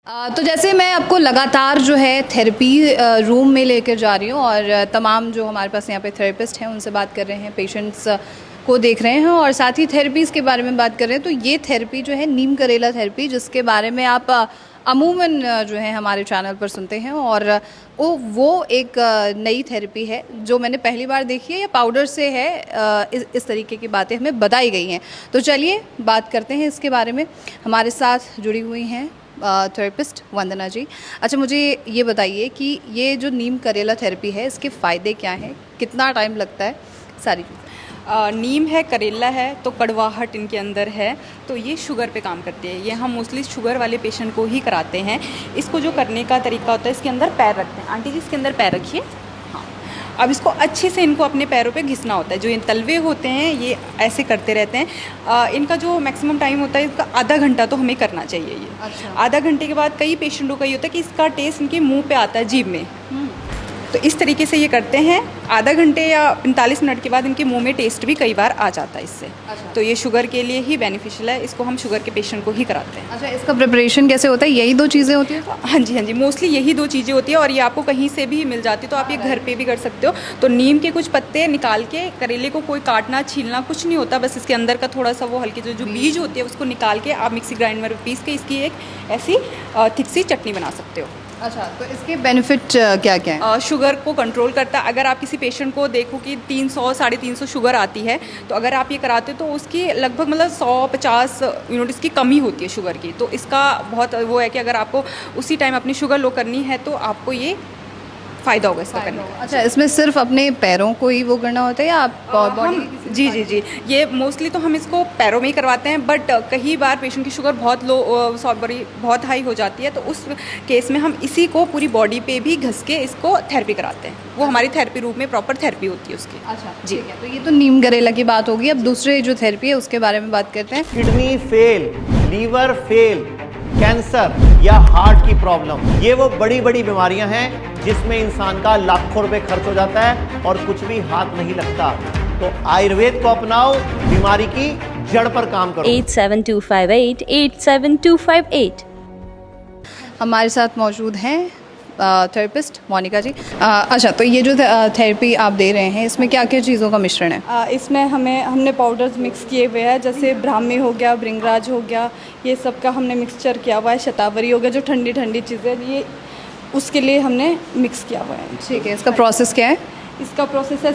तो जैसे मैं आपको लगातार जो है थेरेपी रूम में लेकर जा रही हूँ और तमाम जो हमारे पास यहाँ पे थेरेपिस्ट हैं उनसे बात कर रहे हैं, पेशेंट्स को देख रहे हैं और साथ ही थेरेपीज़ के बारे में बात कर रहे हैं। तो ये थेरेपी जो है नीम करेला थेरेपी, जिसके बारे में आप अमूमन जो है हमारे चैनल पर सुनते हैं, और वो एक नई थेरेपी है जो मैंने पहली बार देखी है, या पाउडर से है। इस तरीके की बातें हमें बताई गई हैं। तो चलिए बात करते हैं इसके बारे में। हमारे साथ जुड़ी हुई हैं थेरेपिस्ट वंदना जी। अच्छा, मुझे ये बताइए कि ये जो नीम करेला थेरेपी है, इसके फ़ायदे क्या हैं, कितना टाइम लगता है, सारी चीज़ें। नीम है, करेला है, तो कड़वाहट इनके अंदर है, तो ये शुगर पे काम करती है। ये हम मोस्टली शुगर वाले पेशेंट को ही कराते हैं। इसको जो करने का तरीका होता है, इसके अंदर पैर रखते हैं। आंटी जी, इसके अंदर पैर रखिए। हाँ, अब इसको अच्छे से इनको अपने पैरों पे घिसना होता है। जो ये तलवे होते हैं ये ऐसे करते रहते हैं। इनका जो मैक्सिमम टाइम होता है, इसका आधा घंटा तो हमें करना चाहिए ये। अच्छा। आधा घंटे के बाद कई पेशेंटों का ये होता है कि इसका टेस्ट इनके मुँह पे आता है, जीभ में। तो इस तरीके से ये करते हैं। आधा घंटे या 45 मिनट के बाद इनके मुंह में टेस्ट भी कई बार आ जाता है इससे। अच्छा। तो ये शुगर के लिए ही बेनिफिशियल है। इसको हम शुगर के पेशेंट को ही कराते हैं। अच्छा, इसका प्रिपरेशन कैसे होता है? यही दो चीज़ें होती हैं? हाँ जी, हाँ जी, मोस्टली यही दो चीज़ें होती है और ये आपको कहीं से भी मिल जाती है, तो आप ये घर पे भी कर सकते हो। तो नीम के कुछ पत्ते निकाल के, करेले को कोई काटना छीलना कुछ नहीं होता, बस इसके अंदर का थोड़ा सा वो हल्के जो बीज होते हैं उसको निकाल के आप मिक्सी ग्राइंडर में पीस के इसकी एक ऐसी थिक सी चटनी बना सकते हो। अच्छा, तो इसके बेनिफिट क्या क्या है? शुगर को कंट्रोल करता है। अगर आप किसी पेशेंट को देखो कि 300 350 शुगर आती है, तो अगर आप ये कराते हो तो उसकी लगभग मतलब 100-50 यूनिट इसकी कमी होती है शुगर की। तो इसका बहुत वो है कि अगर आपको उसी टाइम अपनी शुगर लो करनी है तो आपको ये फ़ायदा होगा इसका करने का। अच्छा, इसमें सिर्फ अपने पैरों को ही वो करना होता है या आप बॉडी? जी, ये मोस्टली तो हम इसको पैरों में ही करवाते हैं, बट कई बार पेशेंट की शुगर बहुत लो बहुत हाई हो जाती है, तो उस केस में हम इसी को पूरी बॉडी पे भी घस के इसको थेरेपी कराते हैं। वो हमारी थेरेपी रूम में प्रॉपर थेरेपी होती है उसकी। अच्छा जी, ठीक है। तो ये तो नीम करेला की बात होगी। अब दूसरे जो थेरेपी है उसके बारे में बात करते हैं। Kidney fail, liver fail, cancer या हार्ट की प्रॉब्लम, ये वो बड़ी बड़ी बीमारियां हैं जिसमें इंसान का लाखों रुपए खर्च हो जाता है और कुछ भी हाथ नहीं लगता। तो आयुर्वेद को अपनाओ, बीमारी की जड़ पर काम करो। 87258 87258। हमारे साथ मौजूद हैं थेरेपिस्ट मोनिका जी। अच्छा, तो ये जो थेरेपी आप दे रहे हैं, इसमें क्या क्या चीज़ों का मिश्रण है? इसमें हमने पाउडर्स मिक्स किए हुए हैं, जैसे ब्राह्मी हो गया, भृंगराज हो गया, ये सब का हमने मिक्सचर किया हुआ है। शतावरी हो गया, जो ठंडी ठंडी चीज़ें, ये उसके लिए हमने मिक्स किया हुआ है। ठीक है, इसका प्रोसेस क्या है? इसका प्रोसेस है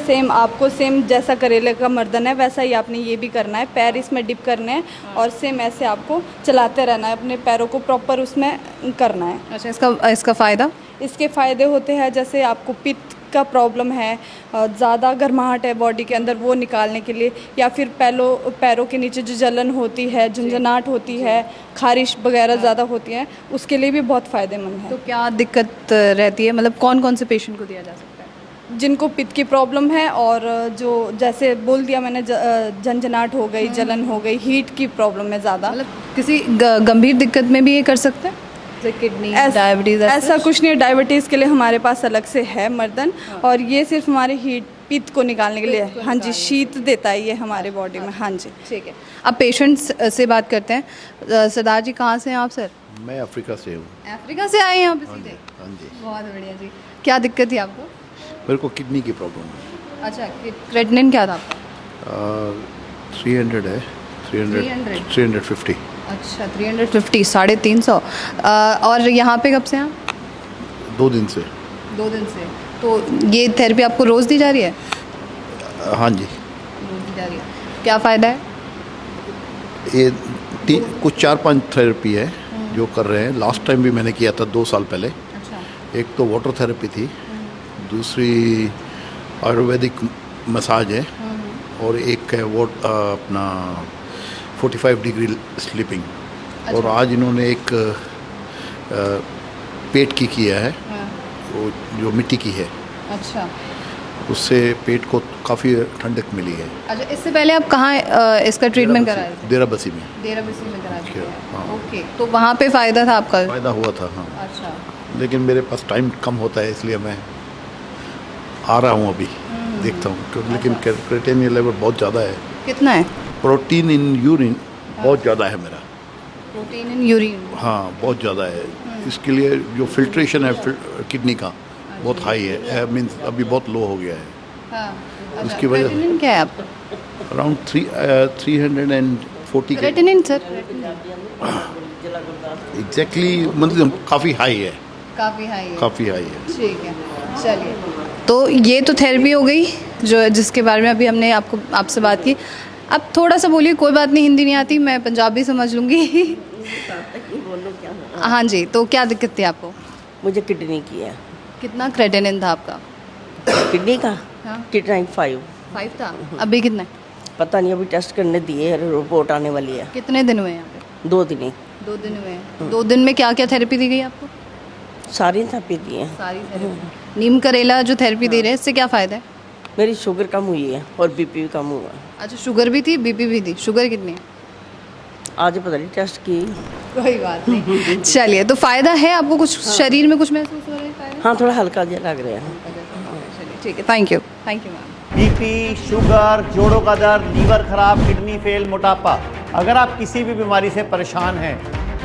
सेम जैसा करेले का मर्दन है वैसा ही आपने ये भी करना है। पैर इसमें डिप करने हैं और सेम ऐसे आपको चलाते रहना है, अपने पैरों को प्रॉपर उसमें करना है। अच्छा, इसका फ़ायदा? इसके फ़ायदे होते हैं, जैसे आपको पित्त का प्रॉब्लम है, ज़्यादा गर्माहट है बॉडी के अंदर, वो निकालने के लिए, या फिर पैरों के नीचे जो जलन होती है, झंझनाहट होती है, खारिश वगैरह ज़्यादा होती है, उसके लिए भी बहुत फ़ायदेमंद है। तो क्या दिक्कत रहती है, मतलब कौन कौन से पेशेंट को दिया जा सकता है? जिनको पित्त की प्रॉब्लम है, और जो जैसे बोल दिया मैंने, झंझनाहट हो गई, जलन हो गई, हीट की प्रॉब्लम है ज़्यादा। मतलब किसी गंभीर दिक्कत में भी ये कर सकते हैं, जैसे किडनी, डायबिटीज़? ऐसा कुछ नहीं है। डायबिटीज़ के लिए हमारे पास अलग से है मर्दन, और ये सिर्फ हमारे हीट पित्त को निकालने के लिए। हाँ जी, शीत देता है ये हमारे बॉडी में। हाँ जी, ठीक है। अब पेशेंट्स से बात करते हैं। सरदार जी, कहाँ से हैं आप सर? मैं अफ्रीका से हूँ। अफ्रीका से आए हैं यहाँ पे सीधे? हाँ जी। बहुत बढ़िया जी। क्या दिक्कत थी आपको? मेरे को किडनी की प्रॉब्लम है। अच्छा, क्रेटिनिन क्या था आपका? 300 है। 350। अच्छा, 350, 350। और यहाँ पे कब से हैं आप? 2 दिन से। 2 दिन से। तो ये थेरेपी आपको रोज़ दी जा रही है? हाँ जी। रोज़ दी जा रही है। क्या फ़ायदा है? ये कुछ 4-5 थेरेपी है जो कर रहे हैं। लास्ट टाइम भी मैंने किया था 2 साल पहले। अच्छा। एक तो वाटर थेरेपी थी, दूसरी आयुर्वेदिक मसाज है, और एक है वो अपना 45 डिग्री स्लीपिंग। अच्छा। और आज इन्होंने एक पेट की किया है, वो जो मिट्टी की है, अच्छा। उससे पेट को काफ़ी ठंडक मिली है। अच्छा, इससे पहले आप कहाँ इसका ट्रीटमेंट कराए थे? देराबस्सी में। देराबस्सी में करा चुके हैं। हाँ। ओके, तो वहाँ पे फ़ायदा था आपका? फ़ायदा हुआ था, हाँ। अच्छा। लेकिन मेरे पास टाइम कम होता है, इसलिए मैं आ रहा हूँ अभी, देखता हूँ। लेकिन क्रेटिनिन लेवल बहुत ज़्यादा है। कितना है? प्रोटीन इन यूरिन बहुत ज़्यादा है मेरा। Protein in urine. हाँ बहुत ज़्यादा है। इसके लिए जो फिल्ट्रेशन है किडनी का बहुत हाई है, मीन्स अभी बहुत लो हो गया है। हाँ, उसकी वजह से क्रेटिनिन क्या है आपको? अराउंड 340 के क्रेटिनिन सर एग्जैक्टली, मतलब काफ़ी हाई है, काफ़ी हाई है। काफ़ी हाई है। ठीक है, चलिए। तो ये तो थेरेपी हो गई जो जिसके बारे में अभी हमने आपसे बात की। अब थोड़ा सा बोलिए, कोई बात नहीं, हिंदी नहीं आती, मैं पंजाबी समझ लूँगी। हाँ जी, तो क्या दिक्कत थी आपको? मुझे किडनी की है। कितना क्रेटिनिन था आपका? किडनी का हाँ। किडनी 5। 5 था, अभी कितना है? पता नहीं, अभी टेस्ट करने दिए है, रिपोर्ट आने वाली है। कितने दिन हुए हैं यहाँ पे? 2 दिन ही 2 दिन हुए हैं। 2 दिन में क्या क्या थेरेपी दी गई आपको? सारी थेरेपी दी है। सारी थेरेपी। नीम करेला जो थेरेपी दे रहे हैं, इससे क्या फ़ायदा है? मेरी शुगर कम हुई है और बीपी भी कम हुआ। अच्छा, शुगर भी थी, बीपी भी थी। शुगर कितनी है? आज पता नहीं टेस्ट की। कोई बात नहीं। चलिए, तो फ़ायदा है आपको? कुछ शरीर में कुछ महसूस हो रहा है फ़ायदा? हाँ, थोड़ा हल्का जैसा लग रहा है। चलिए, ठीक है, thank you ma'am. BP, sugar, जोड़ों का दर्द, लीवर खराब, किडनी फेल, मोटापा, अगर आप किसी भी बीमारी से परेशान हैं,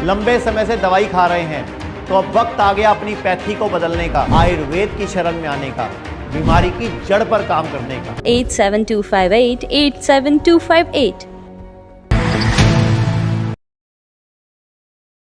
लंबे समय से दवाई खा रहे हैं, तो अब वक्त आ गया अपनी पैथी को बदलने का, आयुर्वेद की शरण में आने का, बीमारी की जड़ पर काम करने का। 87258 87258